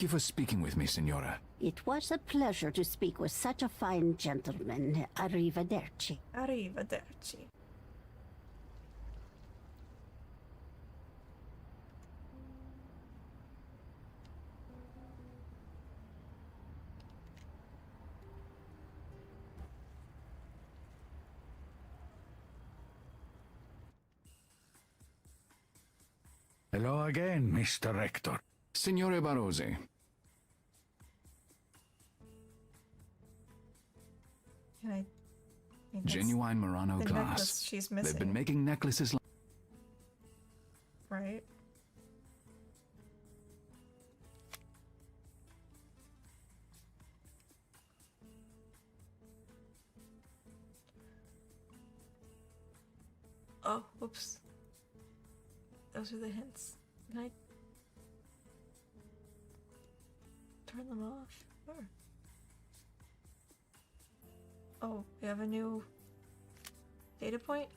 you for speaking with me, Signora. It was a pleasure to speak with such a fine gentleman. Arrivederci. Arrivederci. Hello again, Mr. Rector. Signore Barozzi. Can I think that's Genuine Murano the glass. necklace she's missing. They've been making necklaces like... Right. Oh, whoops. Those are the hints. Can I turn them off? Or... Oh, we have a new data point?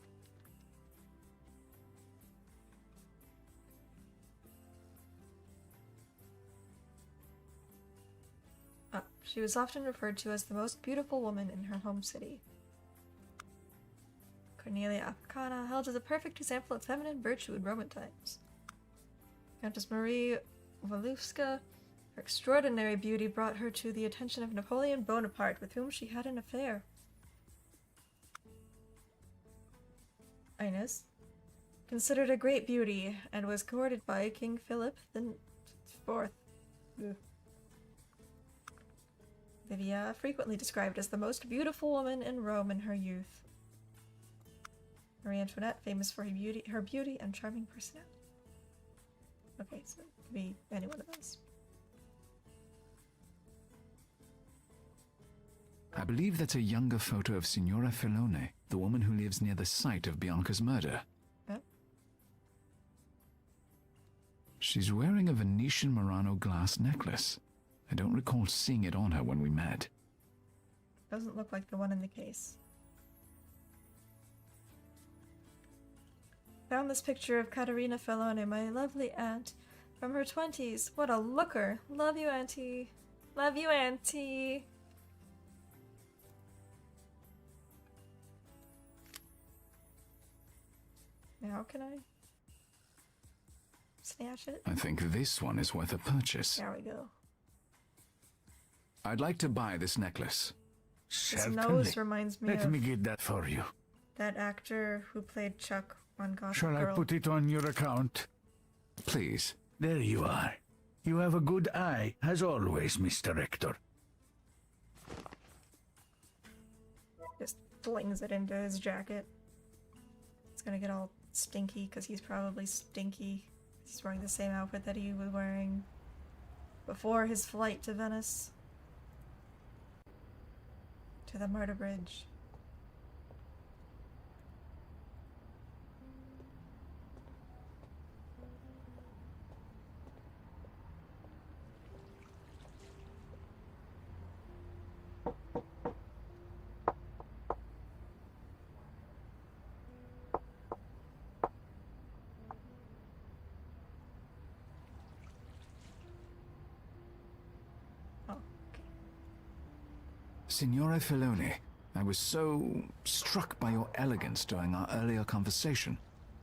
She was often referred to as the most beautiful woman in her home city. Cornelia Africana, held as a perfect example of feminine virtue in Roman times. Countess Marie Walewska, her extraordinary beauty brought her to the attention of Napoleon Bonaparte, with whom she had an affair. Ines, considered a great beauty, and was courted by King Philip the Fourth. Livia, frequently described as the most beautiful woman in Rome in her youth. Marie Antoinette, famous for her beauty and charming personality. Okay, so it could be any one of those. I believe that's a younger photo of Signora Filone, the woman who lives near the site of Bianca's murder. Huh? She's wearing a Venetian Murano glass necklace. I don't recall seeing it on her when we met. Doesn't look like the one in the case. Found this picture of Caterina Filone, my lovely aunt, from her 20s. What a looker! Love you, auntie. Love you, auntie. Now can I snatch it? I think this one is worth a purchase. There we go. I'd like to buy this necklace. His Certainly. nose reminds me Let of me get that for you. that actor who played Chuck on Gossip Shall Girl. I put it on your account? Please. There you are. You have a good eye, as always, Mr. Rector. Just flings it into his jacket. It's gonna get all stinky because he's probably stinky. He's wearing the same outfit that he was wearing before his flight to Venice. To the Marta Bridge. Signora Filone, I was so struck by your elegance during our earlier conversation.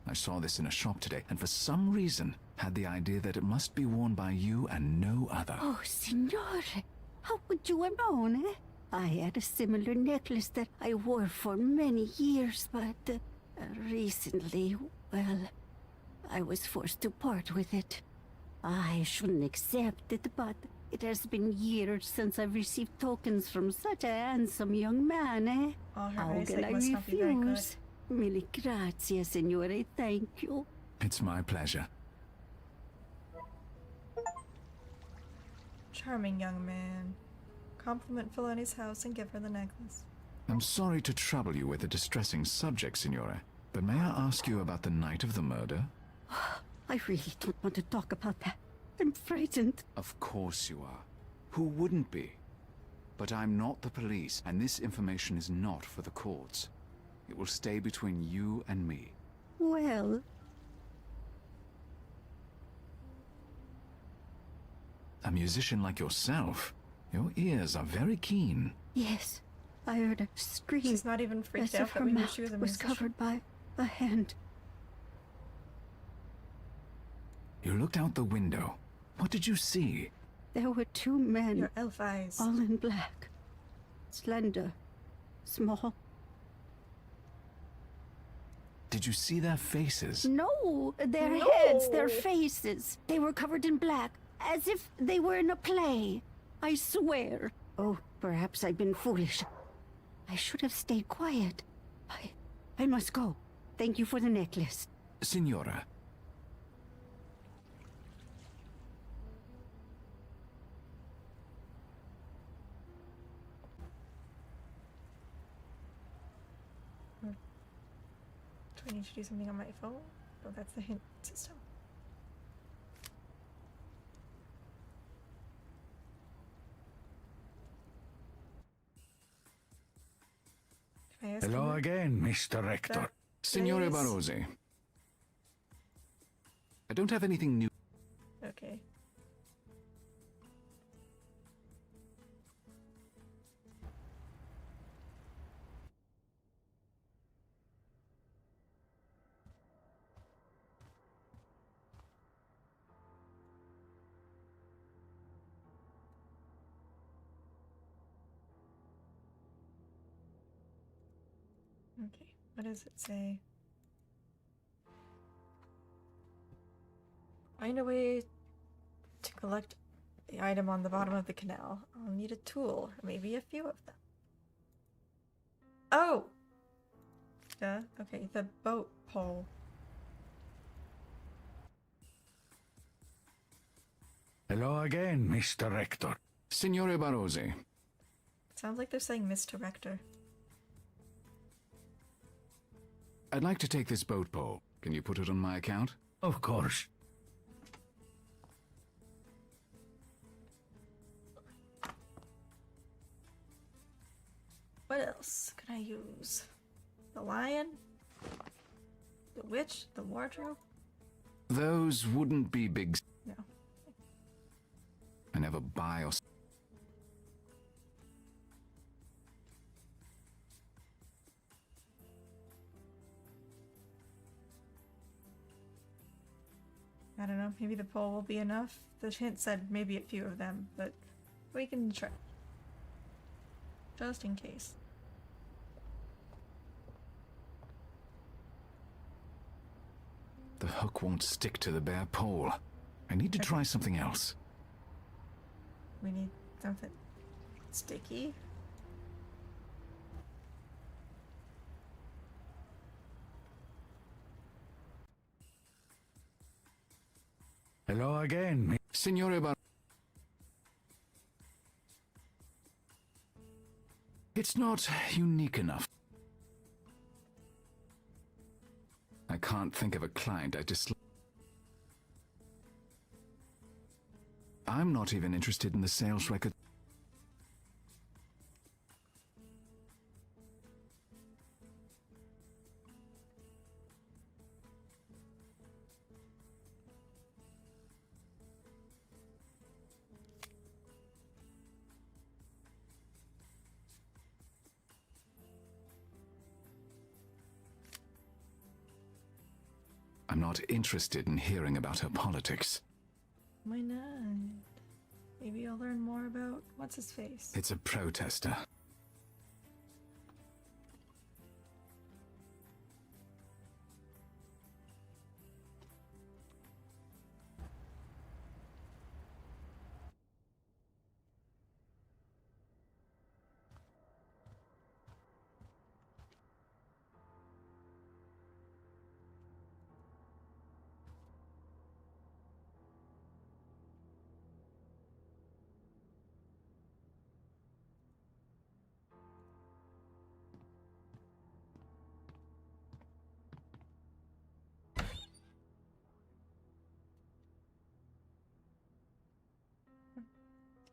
I saw this in a shop today, and for some reason had the idea that it must be worn by you and no other. Oh, Signore, how would you have known, eh? I had a similar necklace that I wore for many years, but recently, well, I was forced to part with it. I shouldn't accept it, but it has been years since I've received tokens from such a handsome young man, eh? Oh, her How eyesight can I must not be very good. refuse? Mille grazie, Signore, thank you. It's my pleasure. Charming young man. Compliment Filone's house and give her the necklace. I'm sorry to trouble you with a distressing subject, Signora, but may I ask you about the night of the murder? I really don't want to talk about that. I'm frightened. Of course you are. Who wouldn't be? But I'm not the police, and this information is not for the courts. It will stay between you and me. Well, A musician like yourself, your ears are very keen. Yes, I heard a scream. She's not even as freaked if out that her we knew mouth she was a was musician. covered by a hand. You looked out the window. What did you see? There were two men, Your elf eyes. all in black. Slender, small. Did you see their faces? No, their No. heads, their faces. They were covered in black, as if they were in a play. I swear. Oh, perhaps I've been foolish. I should have stayed quiet. I must go. Thank you for the necklace. Signora, Do I need to do something on my phone? Oh, that's the hint system. Can I ask Hello you again, Mr. Rector. that, Signore please? Barozzi. I don't have anything new. Okay. Okay, what does it say? Find a way to collect the item on the bottom of the canal. I'll need a tool, or maybe a few of them. Oh! Okay, the boat pole. Hello again, Mr. Rector. Signore Barozzi. Sounds like they're saying Mr. Rector. I'd like to take this boat pole. Can you put it on my account? Of course. What else could I use? The lion? The witch? The wardrobe? Those wouldn't be big. No. I never buy or. I don't know, maybe the pole will be enough. The hint said maybe a few of them, but we can try. Just in case. The hook won't stick to the bare pole. I need to Okay. try something else. We need something sticky. Hello again, Signore Bar. It's not unique enough. I can't think of a client I dislike. I'm not even interested in the sales record. I'm not interested in hearing about her politics. Why not? Maybe I'll learn more about what's his face. It's a protester.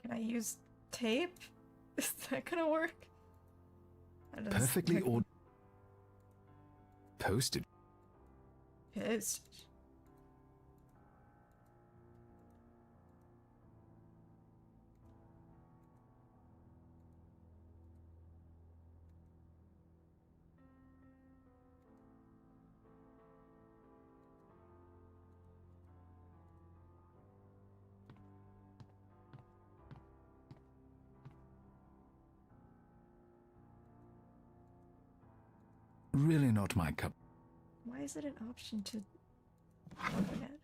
Can I use tape? Is that gonna work? I just- Perfectly or posted. Pissed. Really not my cup. Why is it an option to open it?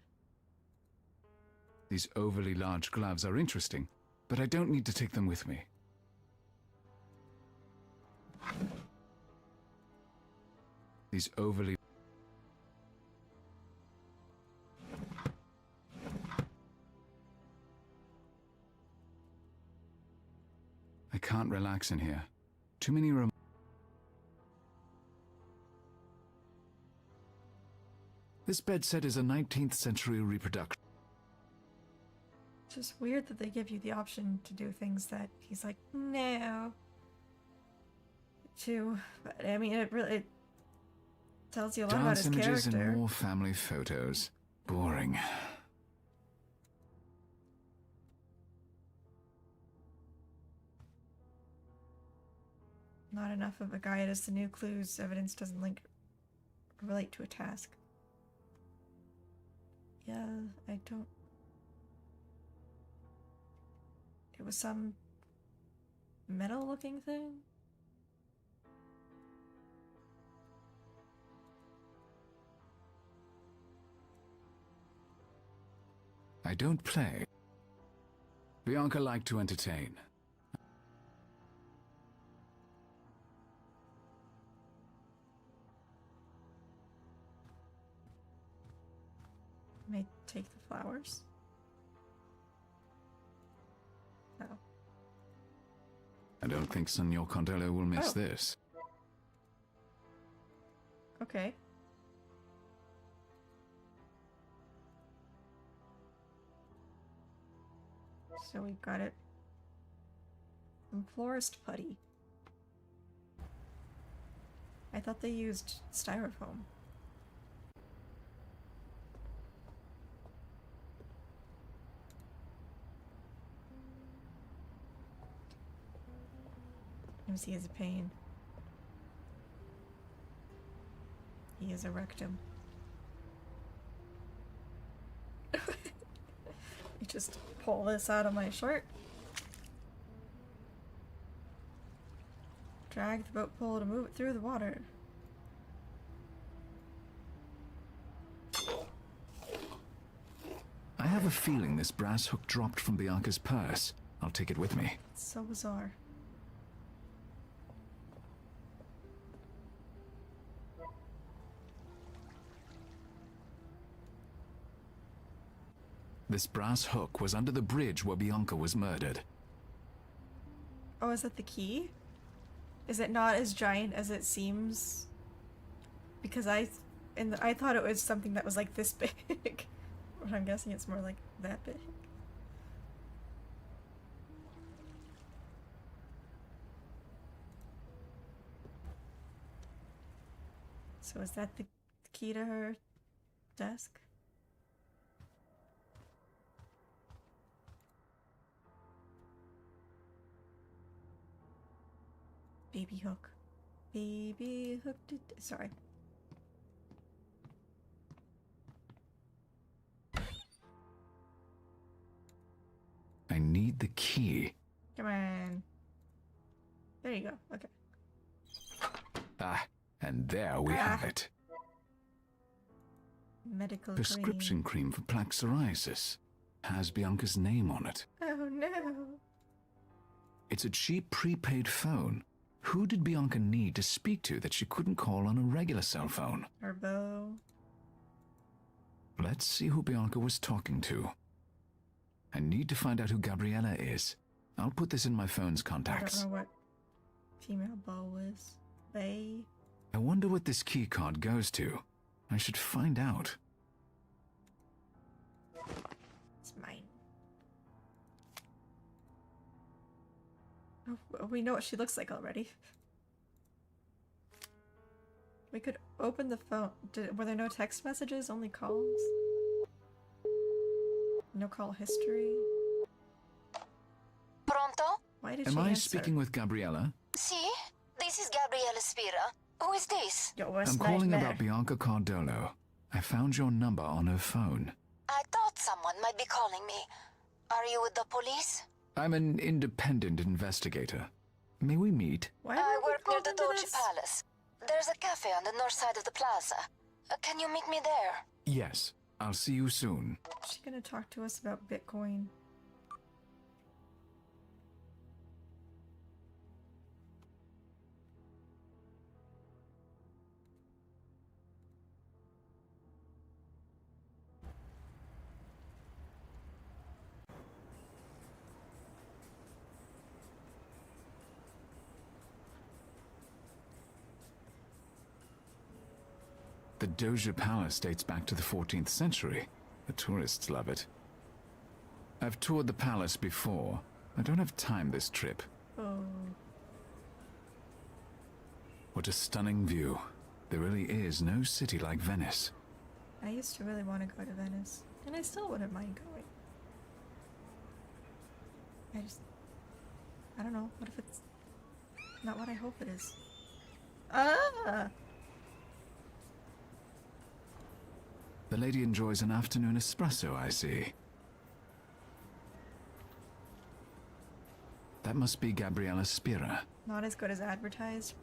These overly large gloves are interesting, but I don't need to take them with me. These overly... I can't relax in here. Too many This bed set is a 19th century reproduction. It's just weird that they give you the option to do things that he's like, no. But I mean, it tells you a lot about his images character. and more family photos. Boring. Not enough of a guide as to new clues. Evidence doesn't relate to a task. Yeah, I don't... It was some metal-looking thing? I don't play. Bianca liked to entertain. May take the flowers. No. I don't think Signor Condolo will miss this. Okay. So we got it from Florist Putty. I thought they used styrofoam. He has a pain. He is a rectum. You just pull this out of my shirt. Drag the boat pole to move it through the water. I have a feeling this brass hook dropped from Bianca's purse. I'll take it with me. It's so bizarre. This brass hook was under the bridge where Bianca was murdered. Oh, is that the key? Is it not as giant as it seems? Because I thought it was something that was like this big. But I'm guessing it's more like that big. So is that the key to her desk? Baby hook. Baby hook. Sorry. I need the key. Come on. There you go. Okay. Ah, and there we have it. Medical Prescription cream for plaque psoriasis. Has Bianca's name on it. Oh no. It's a cheap prepaid phone. Who did Bianca need to speak to that she couldn't call on a regular cell phone? Her bow. Let's see who Bianca was talking to. I need to find out who Gabriella is. I'll put this in my phone's I contacts. don't know what female bow is. Bay. I wonder what this key card goes to. I should find out. It's mine. Oh, we know what she looks like already. We could open the phone. Were there no text messages? Only calls? No call history? Pronto? Why did Am she I answer? speaking with Gabriella? Si, this is Gabriela Spira. Who is this? Your worst I'm calling nightmare. about Bianca Cardolo. I found your number on her phone. I thought someone might be calling me. Are you with the police? I'm an independent investigator. May we meet? Why I were we work near called the into Doji this? Palace. There's a cafe on the north side of the plaza. Can you meet me there? Yes, I'll see you soon. She's gonna talk to us about Bitcoin. The Doja Palace dates back to the 14th century. The tourists love it. I've toured the palace before. I don't have time this trip. Oh. What a stunning view. There really is no city like Venice. I used to really want to go to Venice, and I still wouldn't mind going. I don't know, what if it's not what I hope it is? Ah! The lady enjoys an afternoon espresso, I see. That must be Gabriella Spira. Not as good as advertised.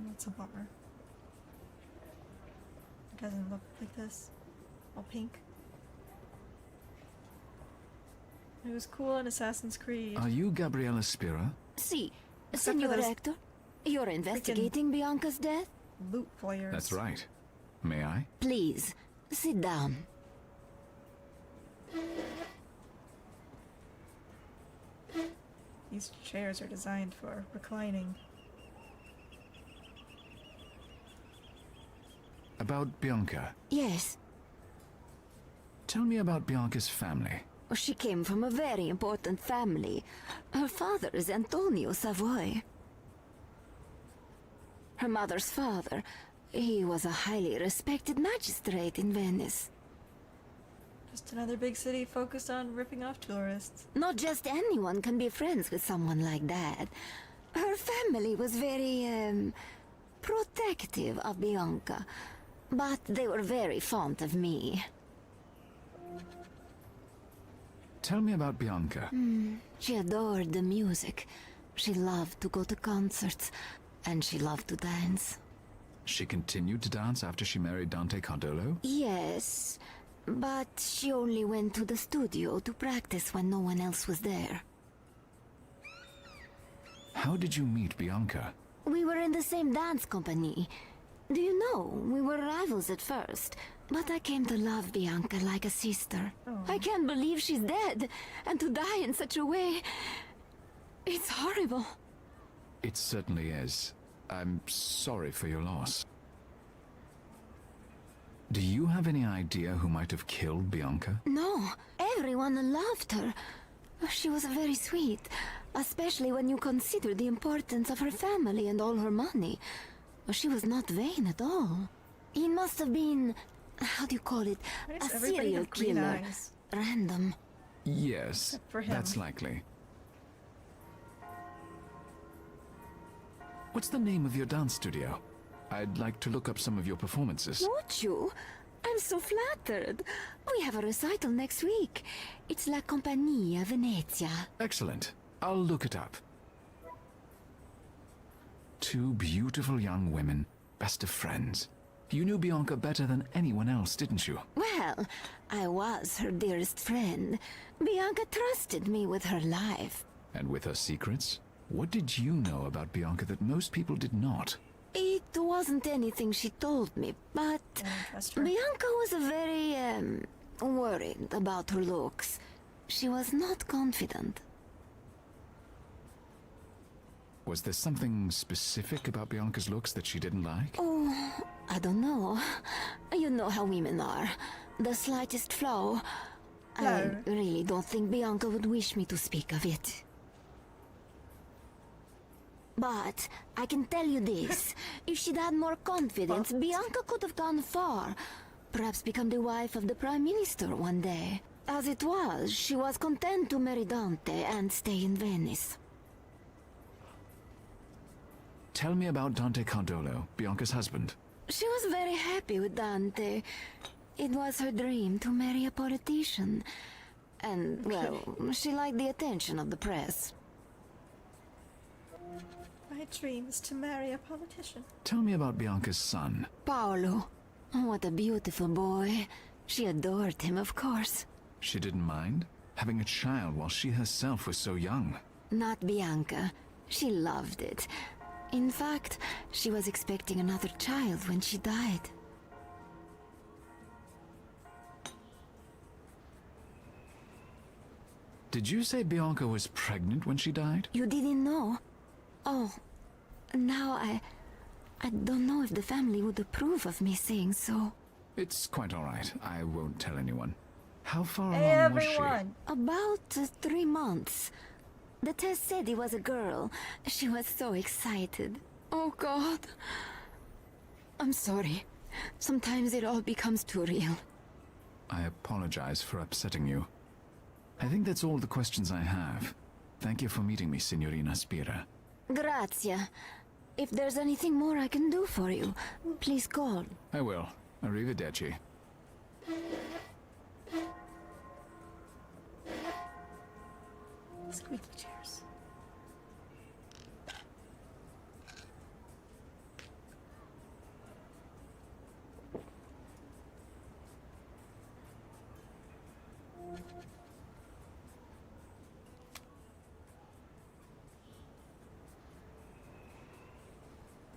That's a bummer. It doesn't look like this. All pink. It was cool in Assassin's Creed. Are you Gabriella Spira? See, Except for Senor those Hector, you're investigating Bianca's death? Loot players. That's right. May I? Please, sit down. These chairs are designed for reclining. About Bianca. Yes, Tell me about Bianca's family. she came from a very important family. Her father is Antonio Savoy. Her mother's father, he was a highly respected magistrate in Venice. Just another big city focused on ripping off tourists. Not just anyone can be friends with someone like that. Her family was very, protective of Bianca, but they were very fond of me. Tell me about Bianca. She adored the music. She loved to go to concerts, and she loved to dance. She continued to dance after she married Dante Cardolo? Yes, but she only went to the studio to practice when no one else was there. How did you meet Bianca? We were in the same dance company. Do you know, we were rivals at first, but I came to love Bianca like a sister. I can't believe she's dead, and to die in such a way... It's horrible. It certainly is. I'm sorry for your loss. Do you have any idea who might have killed Bianca? No, everyone loved her. She was very sweet, especially when you consider the importance of her family and all her money. She was not vain at all. He must have been, how do you call it, Why a does everybody serial have green killer. eyes? Random. Yes, Except for him. that's likely. What's the name of your dance studio? I'd like to look up some of your performances. Would you? I'm so flattered. We have a recital next week. It's La Compagnia Venezia. Excellent. I'll look it up. Two beautiful young women, best of friends. You knew Bianca better than anyone else, didn't you? Well, I was her dearest friend. Bianca trusted me with her life. And with her secrets? What did you know about Bianca that most people did not? It wasn't anything she told me, but I don't trust her. Bianca was very, worried about her looks. She was not confident. Was there something specific about Bianca's looks that she didn't like? Oh, I don't know. You know how women are. The slightest flaw. I No. really don't think Bianca would wish me to speak of it. But I can tell you this. If she'd had more confidence, Bianca could have gone far. Perhaps become the wife of the Prime Minister one day. As it was, she was content to marry Dante and stay in Venice. Tell me about Dante Cardolo, Bianca's husband. She was very happy with Dante. It was her dream to marry a politician. And, well, she liked the attention of the press. My dream is to marry a politician. Tell me about Bianca's son. Paolo. What a beautiful boy. She adored him, of course. She didn't mind? Having a child while she herself was so young. Not Bianca. She loved it. In fact, she was expecting another child when she died. Did you say Bianca was pregnant when she died? You didn't know? Oh, now I don't know if the family would approve of me saying so. It's quite all right. I won't tell anyone. How far Hey, along was she? everyone! About 3 months. The test said it was a girl. She was so excited. Oh, God. I'm sorry. Sometimes it all becomes too real. I apologize for upsetting you. I think that's all the questions I have. Thank you for meeting me, Signorina Spira. Grazia. If there's anything more I can do for you, please call. I will. Arrivederci. Squeaky chairs.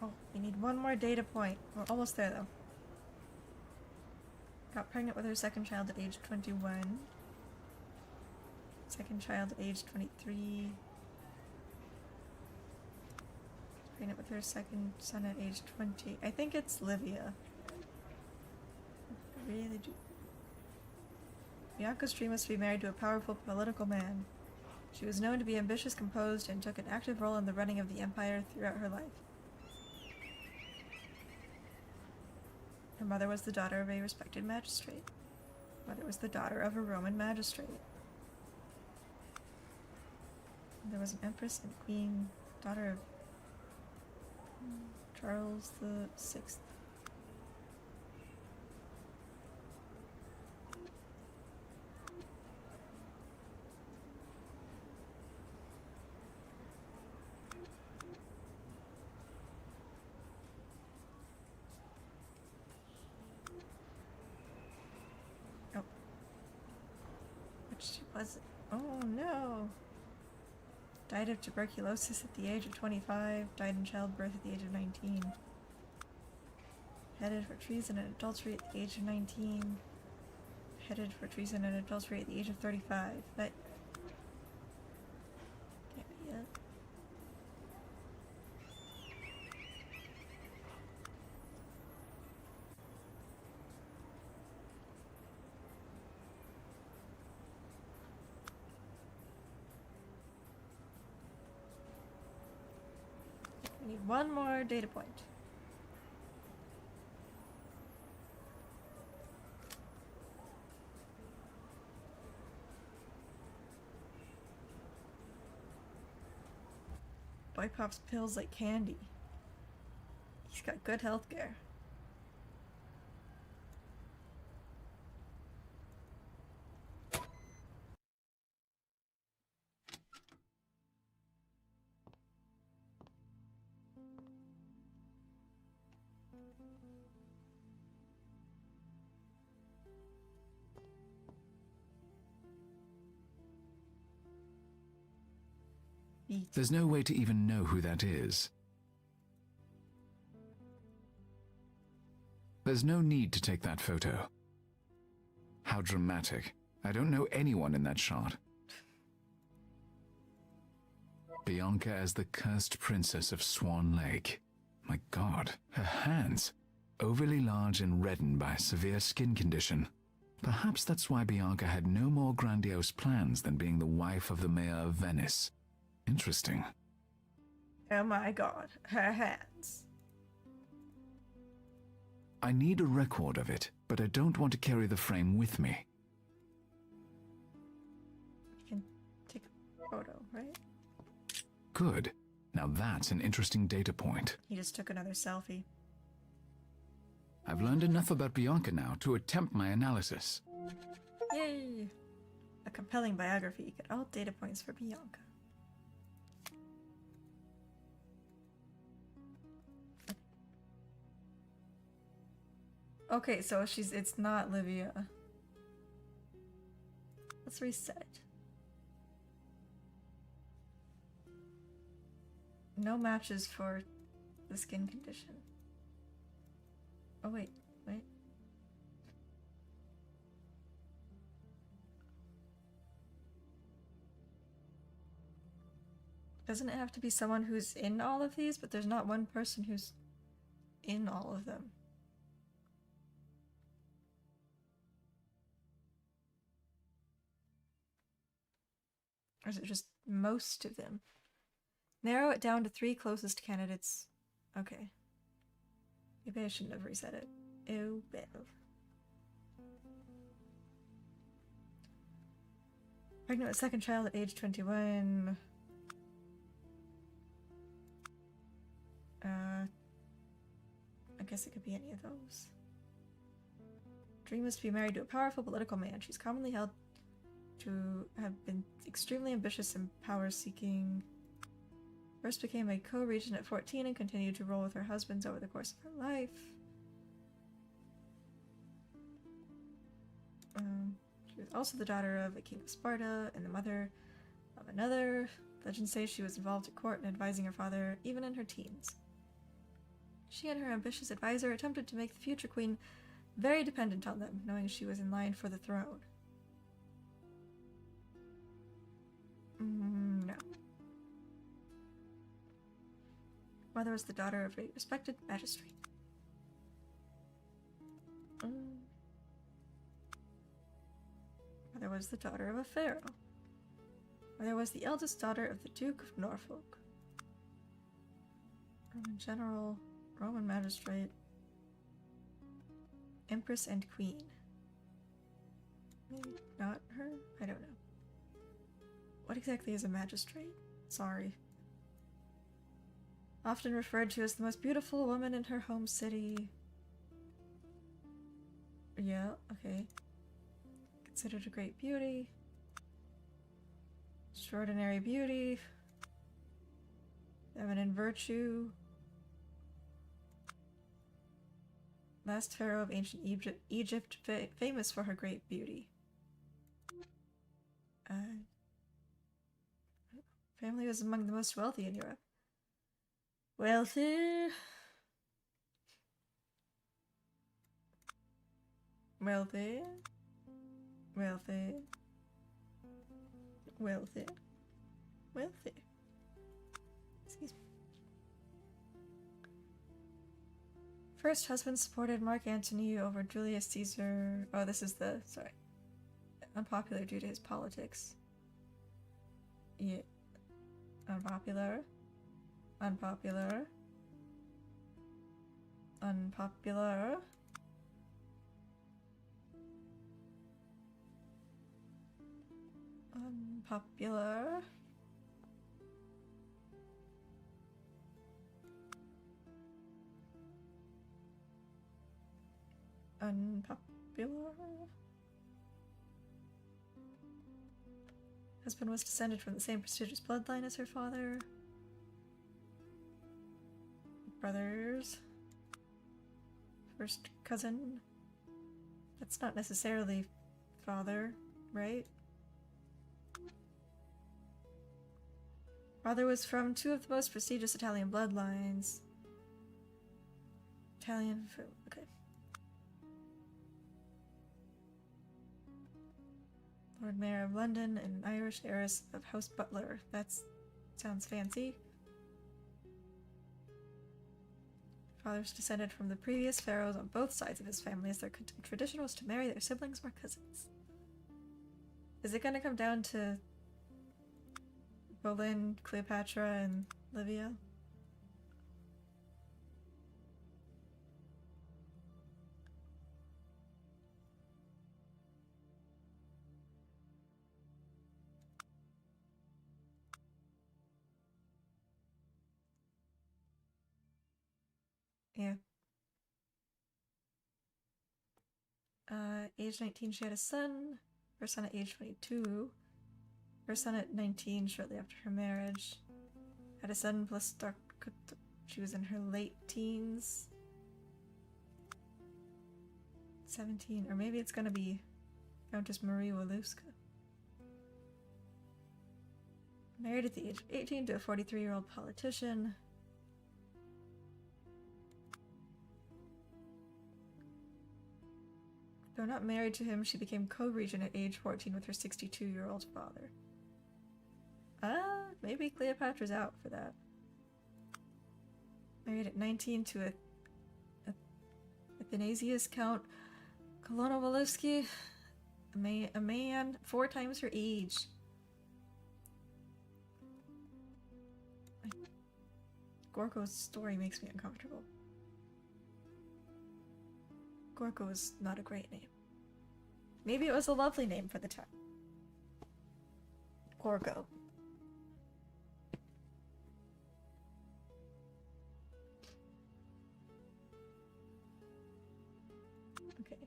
Oh, we need one more data point. We're almost there, though. Got pregnant with her second child at age 21. Second child at age 23. Pregnant with her second son at age 20. I think it's Livia. I really do. Bianca's dream was to be married to a powerful political man. She was known to be ambitious, composed, and took an active role in the running of the empire throughout her life. Her mother was the daughter of a respected magistrate. Mother was the daughter of a Roman magistrate. There was an empress and queen, daughter of Charles the Sixth. Oh. Which she was. Oh no. Died of tuberculosis at the age of 25, died in childbirth at the age of 19. Headed for treason and adultery at the age of 19. Headed for treason and adultery at the age of 35. That can't be it. We need one more data point. Boy pops pills like candy. He's got good health care. There's no way to even know who that is. There's no need to take that photo. How dramatic. I don't know anyone in that shot. Bianca as the cursed princess of Swan Lake. My God, her hands. Overly large and reddened by a severe skin condition. Perhaps that's why Bianca had no more grandiose plans than being the wife of the mayor of Venice. Interesting. Oh my God, her hands. I need a record of it, but I don't want to carry the frame with me. You can take a photo, right? Good. Now that's an interesting data point. He just took another selfie. I've learned enough about Bianca now to attempt my analysis. Yay! A compelling biography. Get all data points for Bianca. Okay, so it's not Livia. Let's reset. No matches for the skin condition. Oh wait. Doesn't it have to be someone who's in all of these? But there's not one person who's in all of them. Or is it just most of them? Narrow it down to 3 closest candidates. Okay. Maybe I shouldn't have reset it. Oh well. Pregnant with second child at age 21. I guess it could be any of those. Dream is to be married to a powerful political man. She's commonly held to have been extremely ambitious and power-seeking. First became a co-regent at 14 and continued to rule with her husbands over the course of her life. She was also the daughter of a king of Sparta and the mother of another. Legends say she was involved at court and advising her father even in her teens. She and her ambitious advisor attempted to make the future queen very dependent on them, knowing she was in line for the throne. No. Mother was the daughter of a respected magistrate. Mother was the daughter of a pharaoh. Mother was the eldest daughter of the Duke of Norfolk. Roman general, Roman magistrate, empress and queen. Maybe not her? I don't know. What exactly is a magistrate? Sorry. Often referred to as the most beautiful woman in her home city. Yeah, okay. Considered a great beauty. Extraordinary beauty. Feminine virtue. Last pharaoh of ancient Egypt, famous for her great beauty. Family was among the most wealthy in Europe. Wealthy. Wealthy. Wealthy. Wealthy. Wealthy. Excuse me. First husband supported Mark Antony over Julius Caesar. Oh, this is the, sorry. Unpopular due to his politics. Yeah. Unpopular. Unpopular. Unpopular. Unpopular. Unpopular. Husband was descended from the same prestigious bloodline as her father. Brothers. First cousin. That's not necessarily father, right? Father was from 2 of the most prestigious Italian bloodlines. Italian food, okay. Lord Mayor of London and Irish heiress of House Butler. That sounds fancy. Father's descended from the previous pharaohs on both sides of his family, as their tradition was to marry their siblings or cousins. Is it going to come down to Boleyn, Cleopatra, and Livia? Yeah. Age 19, she had a son. Her son at age 22. Her son at 19, shortly after her marriage. Had a son plus she was in her late teens. 17, or maybe it's gonna be Countess Marie Walewska. Married at the age of 18 to a 43-year-old politician. Though not married to him, she became co-regent at age 14 with her 62-year-old father. Maybe Cleopatra's out for that. Married at 19 to Athanasius Count Kolonovalevsky, a man 4 times her age. Gorko's story makes me uncomfortable. Gorko is not a great name. Maybe it was a lovely name for the time. Gorko. Okay.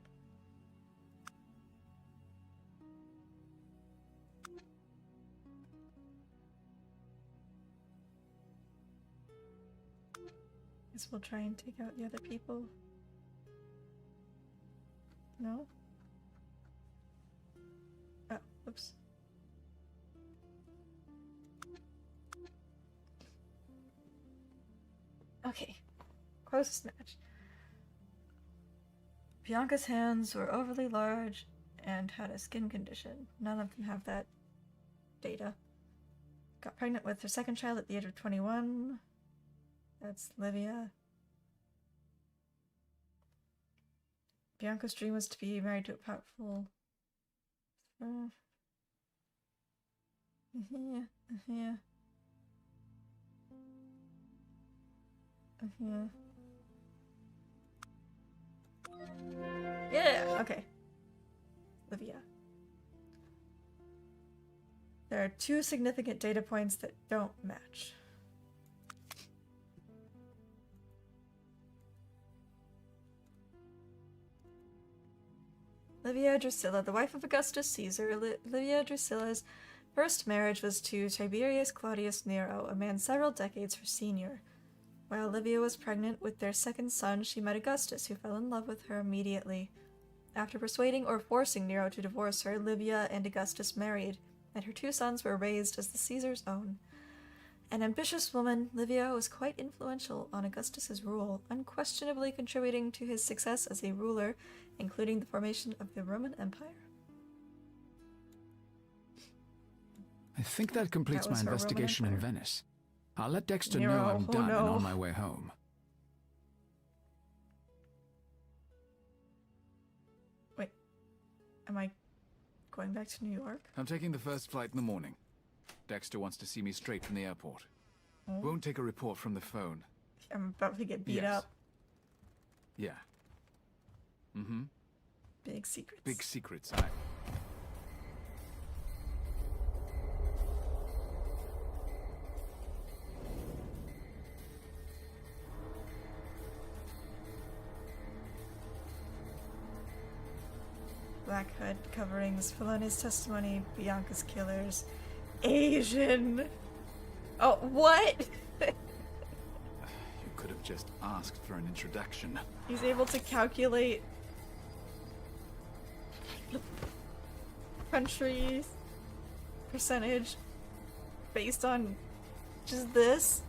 Guess we'll try and take out the other people. No? Oh, oops. Okay. Closest match. Bianca's hands were overly large and had a skin condition. None of them have that data. Got pregnant with her second child at the age of 21. That's Livia. Bianca's dream was to be married to a powerful... Yeah, okay. Livia. There are 2 significant data points that don't match. Livia Drusilla, the wife of Augustus Caesar. Livia Drusilla's first marriage was to Tiberius Claudius Nero, a man several decades her senior. While Livia was pregnant with their second son, she met Augustus, who fell in love with her immediately. After persuading or forcing Nero to divorce her, Livia and Augustus married, and her 2 sons were raised as the Caesar's own. An ambitious woman, Livia was quite influential on Augustus's rule, unquestionably contributing to his success as a ruler, including the formation of the Roman Empire. I think that completes That was my her Roman investigation in Empire. Venice. I'll let Dexter Nero, know I'm oh done no. and on my way home. Wait, am I going back to New York? I'm taking the first flight in the morning. Dexter wants to see me straight from the airport. Oh. Won't take a report from the phone. I'm about to get beat Yes. up. Yeah. Mm-hmm. Big secrets. Big secrets. Black hood coverings, Filoni's testimony, Bianca's killers, Asian. Oh, what? You could have just asked for an introduction. He's able to calculate countries percentage based on just this.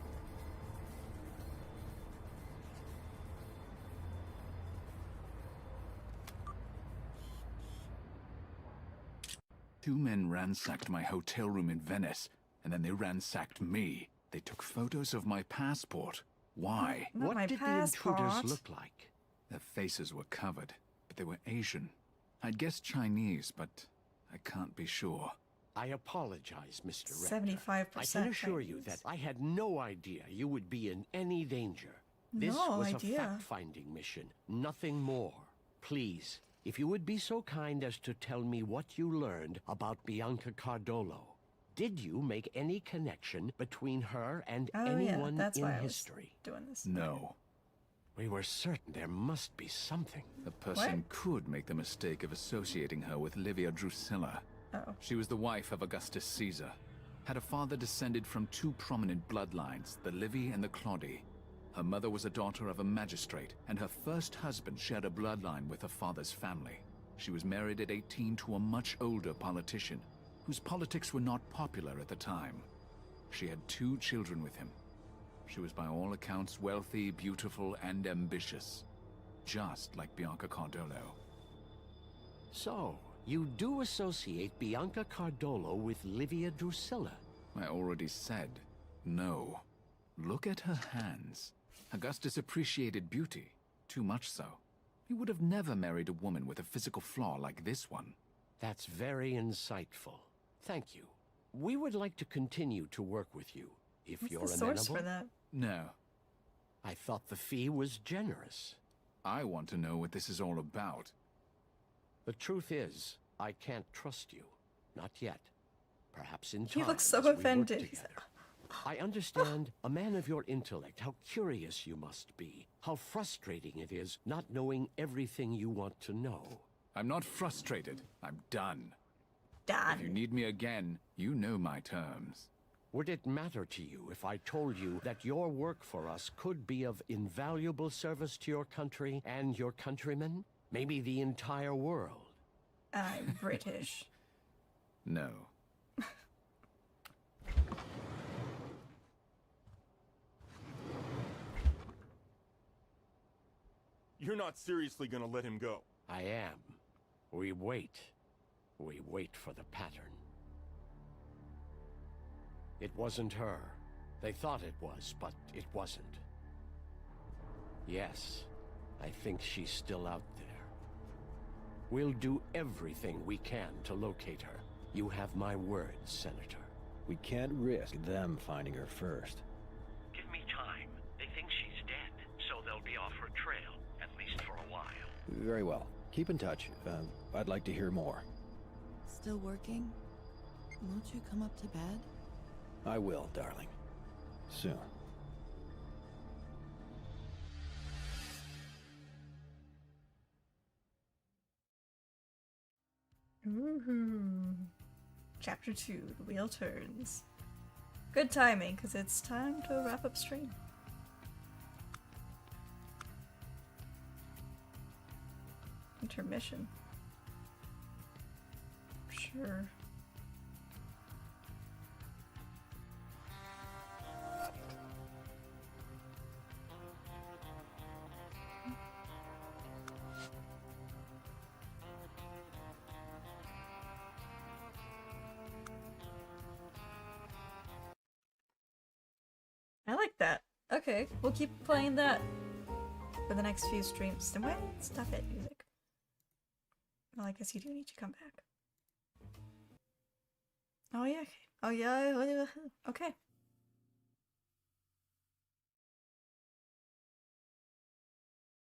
Two men ransacked my hotel room in Venice, and then they ransacked me. They took photos of my passport. Why? Not my What did the passport. intruders look like? Their faces were covered, but they were Asian. I'd guessed Chinese, but I can't be sure. I apologize, Mr. Rector. 75% I can assure you Chinese. that I had no idea you would be in any danger. This No was idea. a fact-finding mission, nothing more. Please, if you would be so kind as to tell me what you learned about Bianca Cardolo. Did you make any connection between her and Oh anyone yeah, that's in why I was history? doing this. No. We were certain there must be something. A person could make the mistake of associating her with Livia Drusilla. Oh. She was the wife of Augustus Caesar. Had a father descended from two prominent bloodlines, the Livy and the Claudi. Her mother was a daughter of a magistrate, and her first husband shared a bloodline with her father's family. She was married at 18 to a much older politician, whose politics were not popular at the time. She had 2 children with him. She was by all accounts wealthy, beautiful, and ambitious, just like Bianca Cardolo. So, you do associate Bianca Cardolo with Livia Drusilla? I already said no. Look at her hands. Augustus appreciated beauty, too much so. He would have never married a woman with a physical flaw like this one. That's very insightful. Thank you. We would like to continue to work with you, if What's you're the amenable. source for that? No. I thought the fee was generous. I want to know what this is all about. The truth is, I can't trust you. Not yet. Perhaps in He time. looks so as we work offended. He's together. I understand, a man of your intellect, how curious you must be. How frustrating it is not knowing everything you want to know. I'm not frustrated. I'm done. Done. If you need me again, you know my terms. Would it matter to you if I told you that your work for us could be of invaluable service to your country and your countrymen? Maybe the entire world? I'm British. No. You're not seriously gonna let him go. I am. We wait. We wait for the pattern. It wasn't her. They thought it was, but it wasn't. Yes, I think she's still out there. We'll do everything we can to locate her. You have my word, Senator. We can't risk them finding her first. Give me time. They think she's dead, so they'll be off her trail, at least for a while. Very well. Keep in touch. I'd like to hear more. Still working? Won't you come up to bed? I will, darling. Soon. Ooh. Chapter 2, The Wheel Turns. Good timing, because it's time to wrap up stream. Intermission. Sure. I like that. Okay, we'll keep playing that for the next few streams. Then why stop it, music? Well, I guess you do need to come back. Oh yeah. Oh yeah. Okay.